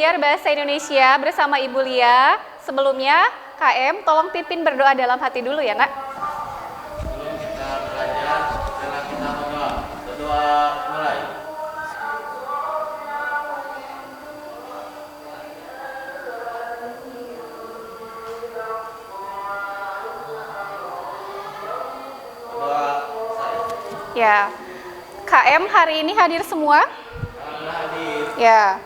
belajar bahasa Indonesia bersama Ibu Lia. Sebelumnya, KM, tolong pimpin berdoa dalam hati dulu ya, Nak. Sebelum kita belajar, setelah kita berdoa. Berdoa mulai. Berdoa saya. Ya, KM hari ini hadir semua? Hadir. Ya.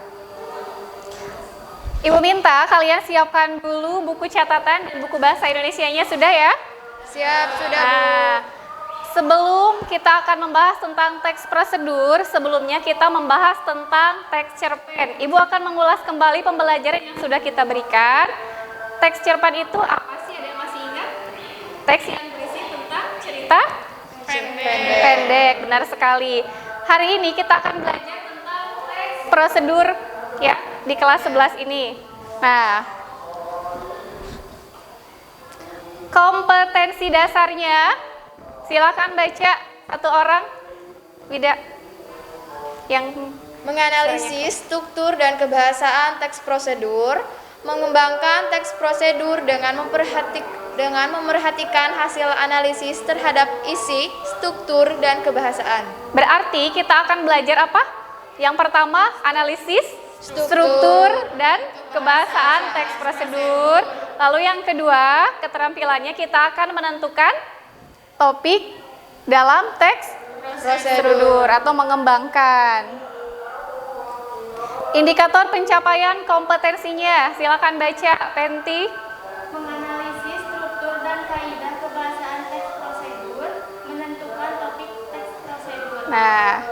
Ibu minta kalian siapkan dulu buku catatan dan buku bahasa Indonesianya, sudah ya? Siap, sudah Bu. Nah, sebelum kita akan membahas tentang teks prosedur, sebelumnya kita membahas tentang teks cerpen. Ibu akan mengulas kembali pembelajaran yang sudah kita berikan. Teks cerpen itu apa sih? Ada yang masih ingat? Teks yang berisi tentang cerita pendek, benar sekali. Hari ini kita akan belajar tentang teks prosedur ya di kelas 11 ini. Nah, kompetensi dasarnya, silakan baca satu orang. Wida yang Menganalisis struktur dan kebahasaan teks prosedur, mengembangkan teks prosedur dengan memerhatikan hasil analisis terhadap isi, struktur, dan kebahasaan. berarti kita akan belajar apa? Yang pertama, analisis struktur dan kebahasaan teks prosedur. Lalu yang kedua, keterampilannya kita akan menentukan topik dalam teks prosedur atau mengembangkan. Indikator pencapaian kompetensinya, silakan baca, Penti. Menganalisis struktur dan kaidah kebahasaan teks prosedur, menentukan topik teks prosedur. Nah,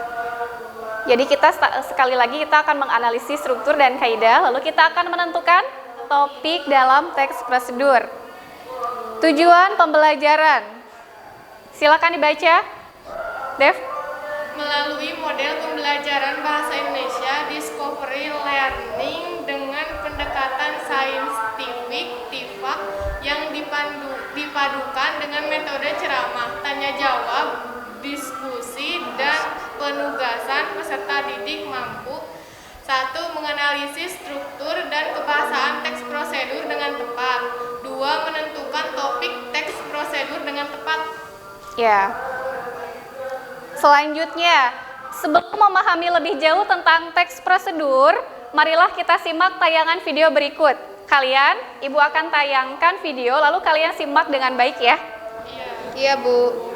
jadi kita sekali lagi kita akan menganalisis struktur dan kaidah, lalu kita akan menentukan topik dalam teks prosedur. Tujuan pembelajaran, silakan dibaca, Dev. Melalui model pembelajaran bahasa Indonesia, discovery learning dengan pendekatan saintifik TIFAK yang dipadukan dengan metode ceramah, tanya jawab, diskusi, dan penugasan peserta didik mampu 1. Menganalisis struktur dan kebahasaan teks prosedur dengan tepat. 2. Menentukan topik teks prosedur dengan tepat. Ya. Selanjutnya, sebelum memahami lebih jauh tentang teks prosedur, marilah kita simak tayangan video berikut. Kalian, Ibu akan tayangkan video, lalu kalian simak dengan baik ya. Iya Bu.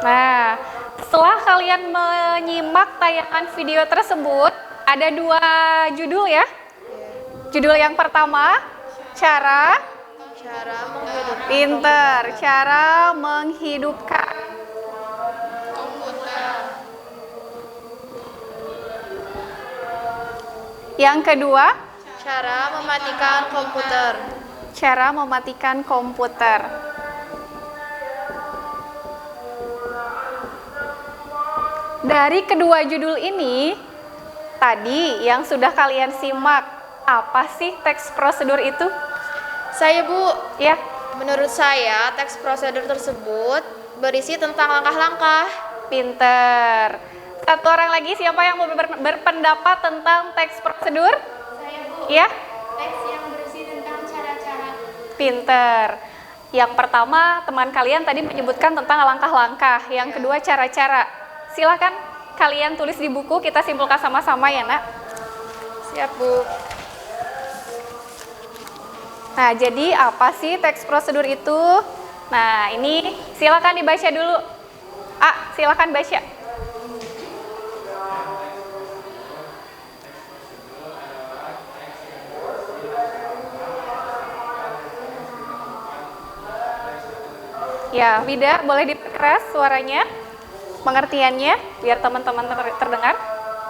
Nah, setelah kalian menyimak tayangan video tersebut, ada 2 judul ya. Judul yang pertama, cara menghidupkan pinter, cara menghidupkan. Yang kedua, cara mematikan komputer. cara mematikan komputer. Dari kedua judul ini, tadi yang sudah kalian simak, apa sih teks prosedur itu? Saya Bu, Ya, menurut saya teks prosedur tersebut berisi tentang langkah-langkah. pinter. Satu orang lagi, siapa yang mau berpendapat tentang teks prosedur? Saya Bu, Ya, teks yang berisi tentang cara-cara. pinter. Yang pertama, teman kalian tadi menyebutkan tentang langkah-langkah. Yang kedua, cara-cara. Silakan kalian tulis di buku, kita simpulkan sama-sama ya, Nak. Siap Bu. Nah, jadi apa sih teks prosedur itu? Nah, ini silakan dibaca dulu. Silakan baca. Ya, Wida, boleh diperkeras suaranya, pengertiannya, biar teman-teman terdengar.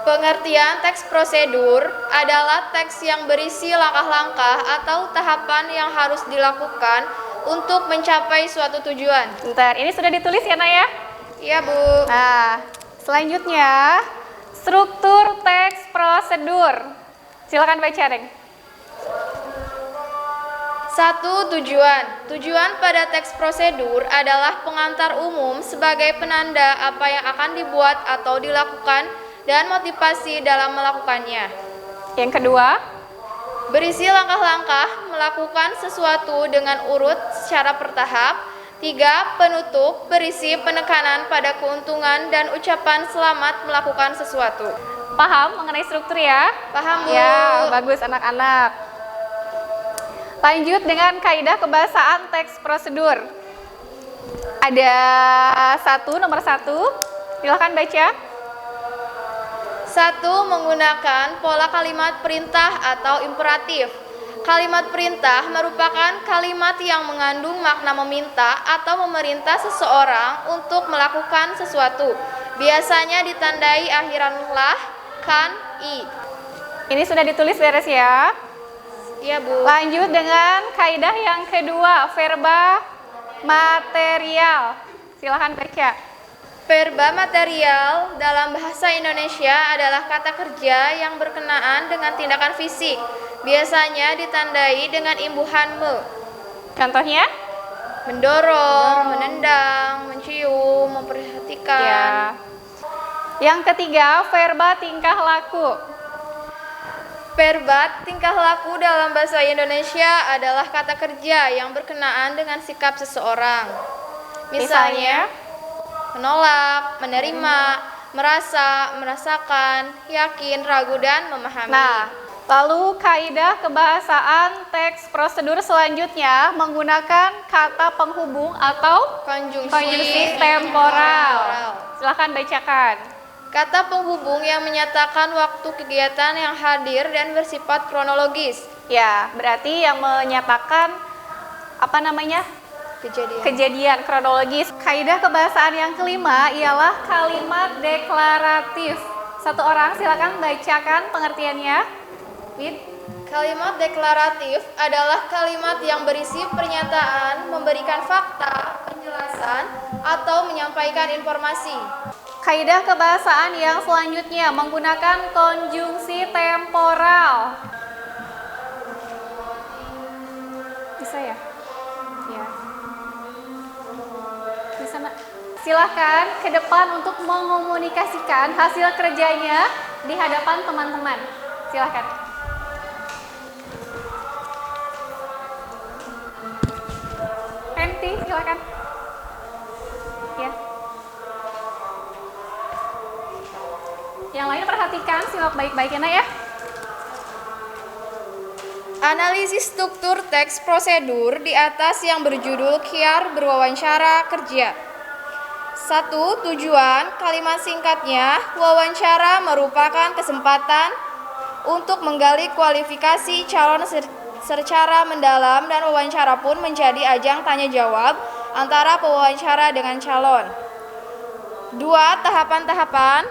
Pengertian teks prosedur adalah teks yang berisi langkah-langkah atau tahapan yang harus dilakukan untuk mencapai suatu tujuan. Bentar, ini sudah ditulis ya, Nak ya? Iya Bu. Nah, selanjutnya, struktur teks prosedur. Silakan baca, Reng. 1. Tujuan. Tujuan pada teks prosedur adalah pengantar umum sebagai penanda apa yang akan dibuat atau dilakukan dan motivasi dalam melakukannya. Yang kedua, Berisi langkah-langkah melakukan sesuatu dengan urut secara bertahap. 3. Penutup berisi penekanan pada keuntungan dan ucapan selamat melakukan sesuatu. paham mengenai struktur ya? Paham Bu? Ya, bagus anak-anak. Lanjut dengan kaidah kebahasaan teks prosedur. Ada nomor 1. Silakan baca. 1. Menggunakan pola kalimat perintah atau imperatif. Kalimat perintah merupakan kalimat yang mengandung makna meminta atau memerintah seseorang untuk melakukan sesuatu. Biasanya ditandai akhiran lah, kan, i. Ini sudah ditulis beres ya. Iya Bu. Lanjut dengan kaidah yang kedua, verba material. Silakan baca. Verba material dalam bahasa Indonesia adalah kata kerja yang berkenaan dengan tindakan fisik. Biasanya ditandai dengan imbuhan me. Contohnya? Mendorong, menendang, mencium, memperhatikan. Ya. Yang ketiga, verba tingkah laku. Verba tingkah laku dalam bahasa Indonesia adalah kata kerja yang berkenaan dengan sikap seseorang. Misalnya, menolak, menerima, merasa, merasakan, yakin, ragu, dan memahami. Nah, lalu kaidah kebahasaan teks prosedur selanjutnya menggunakan kata penghubung atau konjungsi temporal. Silahkan bacakan. Kata penghubung yang menyatakan waktu kegiatan yang hadir dan bersifat kronologis. Ya, berarti yang menyatakan apa namanya? Kejadian kronologis. Kaidah kebahasaan yang kelima ialah kalimat deklaratif. Satu orang silakan bacakan pengertiannya. Wid. Kalimat deklaratif adalah kalimat yang berisi pernyataan, memberikan fakta, penjelasan, atau menyampaikan informasi. Kaidah kebahasaan yang selanjutnya menggunakan konjungsi temporal. Bisa ya? Ya. Bisa, Nak. Silahkan ke depan untuk mengomunikasikan hasil kerjanya di hadapan teman-teman. Silahkan. Henti, silahkan. Ya. Yang lain perhatikan, simak baik-baik ya, Nak ya. Analisis struktur teks prosedur di atas yang berjudul Khiar Berwawancara Kerja. 1. Tujuan kalimat singkatnya, wawancara merupakan kesempatan untuk menggali kualifikasi calon secara mendalam dan wawancara pun menjadi ajang tanya jawab antara pewawancara dengan calon. 2. Tahapan-tahapan.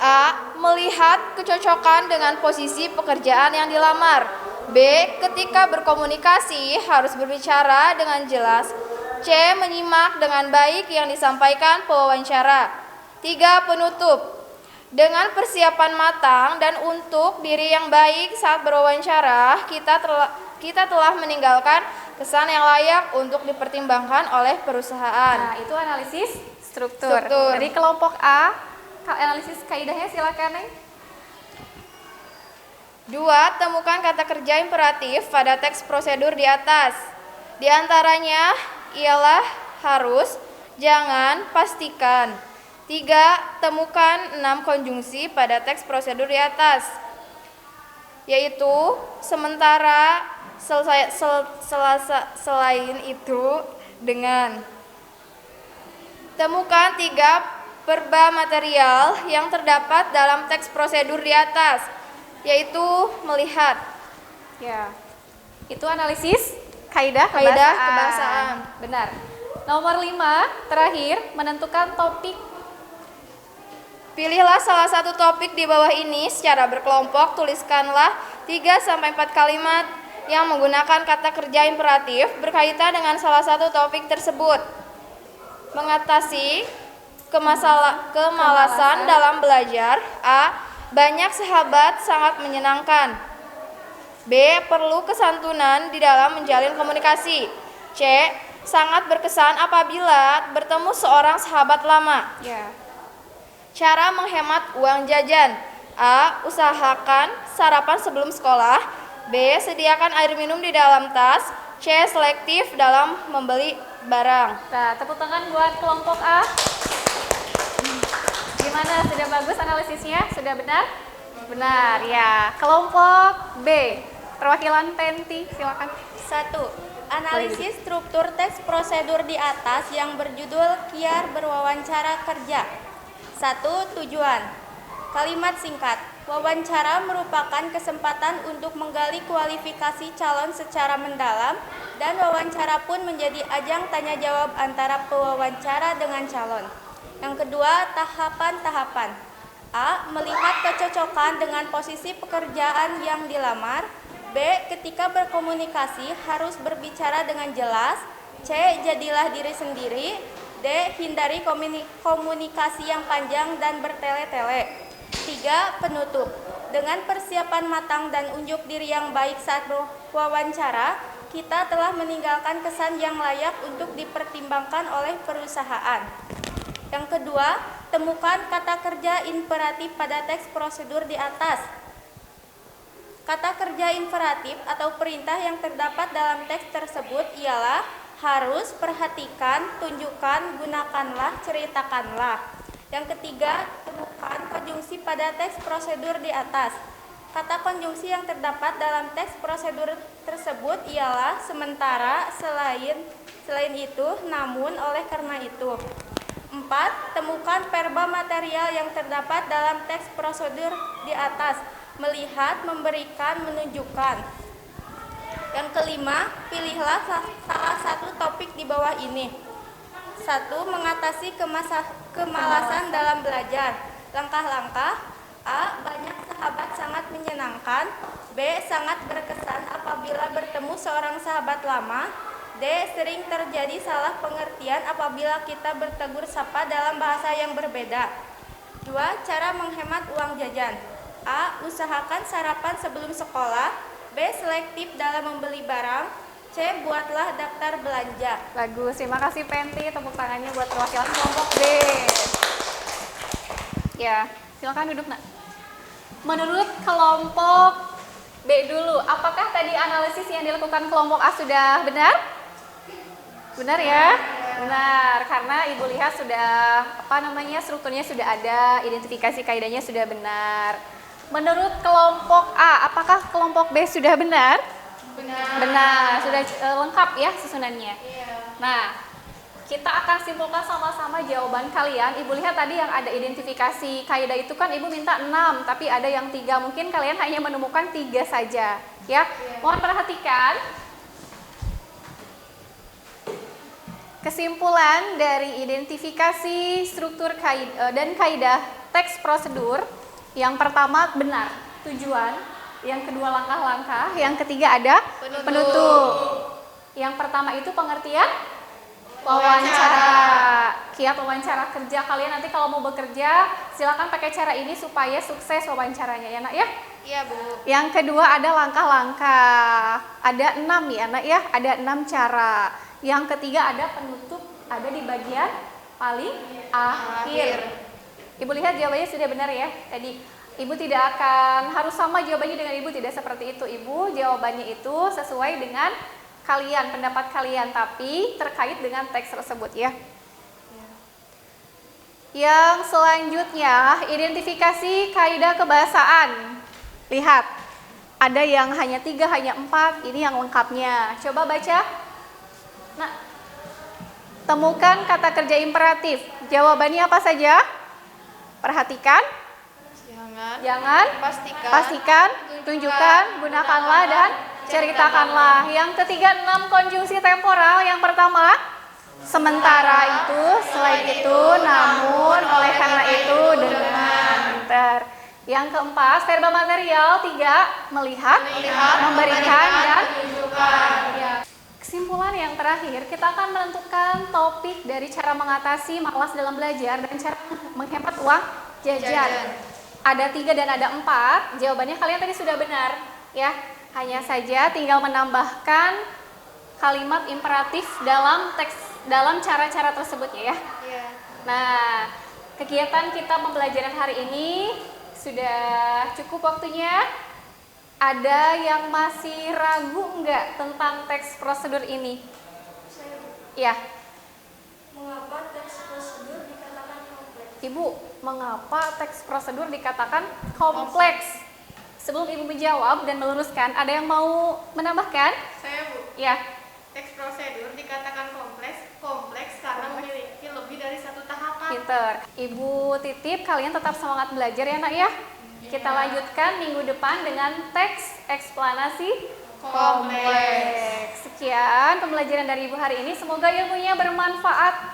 A. Melihat kecocokan dengan posisi pekerjaan yang dilamar. B. Ketika berkomunikasi harus berbicara dengan jelas. C. Menyimak dengan baik yang disampaikan pewawancara. 3. Penutup. Dengan persiapan matang dan untuk diri yang baik saat berwawancara, kita telah meninggalkan kesan yang layak untuk dipertimbangkan oleh perusahaan. Nah, itu analisis struktur. Struktur. Dari kelompok A, analisis kaidahnya silakan, Neng. 2. Temukan kata kerja imperatif pada teks prosedur di atas. Di antaranya ialah harus, jangan, pastikan. 3. Temukan 6 konjungsi pada teks prosedur di atas, yaitu sementara, selain itu, dengan. Temukan 3 verba material yang terdapat dalam teks prosedur di atas, yaitu melihat. Ya. Itu analisis kaidah kebahasaan. Benar. Nomor 5, terakhir, menentukan topik. Pilihlah salah satu topik di bawah ini secara berkelompok, tuliskanlah 3-4 kalimat yang menggunakan kata kerja imperatif berkaitan dengan salah satu topik tersebut. Mengatasi kemalasan dalam belajar. A. Banyak sahabat sangat menyenangkan. B. Perlu kesantunan di dalam menjalin komunikasi. C. Sangat berkesan apabila bertemu seorang sahabat lama. Ya. Cara menghemat uang jajan. A. Usahakan sarapan sebelum sekolah. B. Sediakan air minum di dalam tas. C. Selektif dalam membeli barang. Nah, tepuk tangan buat kelompok A. Gimana? Sudah bagus analisisnya? Sudah benar? Benar, ya. Kelompok B, perwakilan Penti, silakan. 1. Analisis struktur teks prosedur di atas yang berjudul Kiar Berwawancara Kerja. 1. Tujuan. Kalimat singkat. Wawancara merupakan kesempatan untuk menggali kualifikasi calon secara mendalam dan wawancara pun menjadi ajang tanya jawab antara pewawancara dengan calon. Yang kedua, tahapan-tahapan. A. Melihat kecocokan dengan posisi pekerjaan yang dilamar. B. Ketika berkomunikasi harus berbicara dengan jelas. C. Jadilah diri sendiri. D. Hindari komunikasi yang panjang dan bertele-tele. 3. Penutup. Dengan persiapan matang dan unjuk diri yang baik saat berwawancara, kita telah meninggalkan kesan yang layak untuk dipertimbangkan oleh perusahaan. Yang kedua, temukan kata kerja imperatif pada teks prosedur di atas. Kata kerja imperatif atau perintah yang terdapat dalam teks tersebut ialah harus, perhatikan, tunjukkan, gunakanlah, ceritakanlah. Yang ketiga, temukan konjungsi pada teks prosedur di atas. Kata konjungsi yang terdapat dalam teks prosedur tersebut ialah sementara, selain itu, namun, oleh karena itu. 4. Temukan verba material yang terdapat dalam teks prosedur di atas. Melihat, memberikan, menunjukkan. Yang kelima, pilihlah salah satu topik di bawah ini. 1. Mengatasi kemalasan dalam belajar. Langkah-langkah. A. Banyak sahabat sangat menyenangkan. B. Sangat berkesan apabila bertemu seorang sahabat lama. D. Sering terjadi salah pengertian apabila kita bertegur sapa dalam bahasa yang berbeda. 2. Cara menghemat uang jajan. A. Usahakan sarapan sebelum sekolah. B. Selektif dalam membeli barang. C. Buatlah daftar belanja. Bagus, terima kasih Penti. Tepuk tangannya buat perwakilan kelompok B. Ya, silakan duduk, Nak. Menurut kelompok B dulu, apakah tadi analisis yang dilakukan kelompok A sudah benar? Benar ya? Benar, karena Ibu lihat sudah strukturnya sudah ada, identifikasi kaidahnya sudah benar. Menurut kelompok A, apakah kelompok B sudah benar? Benar. Benar, sudah lengkap ya susunannya. Iya. Nah, Kita akan simpulkan sama-sama jawaban kalian. Ibu lihat tadi yang ada identifikasi kaidah itu kan Ibu minta 6, tapi ada yang 3. Mungkin kalian hanya menemukan 3 saja, ya. Mohon perhatikan. Kesimpulan dari identifikasi struktur dan kaidah teks prosedur. Yang pertama benar, tujuan. Yang kedua langkah-langkah. Yang ketiga ada penutup. Yang pertama itu pengertian wawancara. Kiat wawancara kerja kalian nanti kalau mau bekerja silakan pakai cara ini supaya sukses wawancaranya ya nak ya. Iya Bu. Yang kedua ada langkah-langkah. Ada 6 ya nak ya, ada 6 cara. Yang ketiga ada penutup, ada di bagian paling akhir. Ibu lihat jawabannya sudah benar ya. Tadi Ibu tidak akan harus sama jawabannya dengan Ibu, tidak seperti itu. Ibu jawabannya itu sesuai dengan kalian, pendapat kalian, tapi terkait dengan teks tersebut ya. Yang selanjutnya, identifikasi kaidah kebahasaan. Lihat, ada yang hanya 3, hanya 4, ini yang lengkapnya. Coba baca. Nah, temukan kata kerja imperatif. Jawabannya apa saja? Perhatikan. Jangan. Pastikan. Tunjukkan. Gunakanlah dan ceritakanlah. Yang ketiga 6 konjungsi temporal. Yang pertama sementara itu, selain itu, namun, oleh karena itu, dengan. Yang keempat verba material. 3 melihat, memberikan dan menunjukkan. Ya. Kesimpulan yang terakhir, kita akan menentukan topik dari cara mengatasi malas dalam belajar dan cara menghemat uang jajan. Ada 3 dan ada 4. Jawabannya kalian tadi sudah benar ya. Hanya saja tinggal menambahkan kalimat imperatif dalam teks, dalam cara-cara tersebut ya. Nah, kegiatan kita pembelajaran hari ini sudah cukup waktunya. Ada yang masih ragu enggak tentang teks prosedur ini? Ya. Mengapa teks prosedur dikatakan kompleks? Ibu, mengapa teks prosedur dikatakan kompleks? Sebelum Ibu menjawab dan meluruskan, ada yang mau menambahkan? Saya Bu. Ya. Teks prosedur dikatakan kompleks karena memiliki lebih dari 1 tahapan. Pinter. Ibu titip kalian tetap semangat belajar ya nak ya. Kita lanjutkan minggu depan dengan teks eksplanasi kompleks. Sekian pembelajaran dari Ibu hari ini. Semoga ilmunya bermanfaat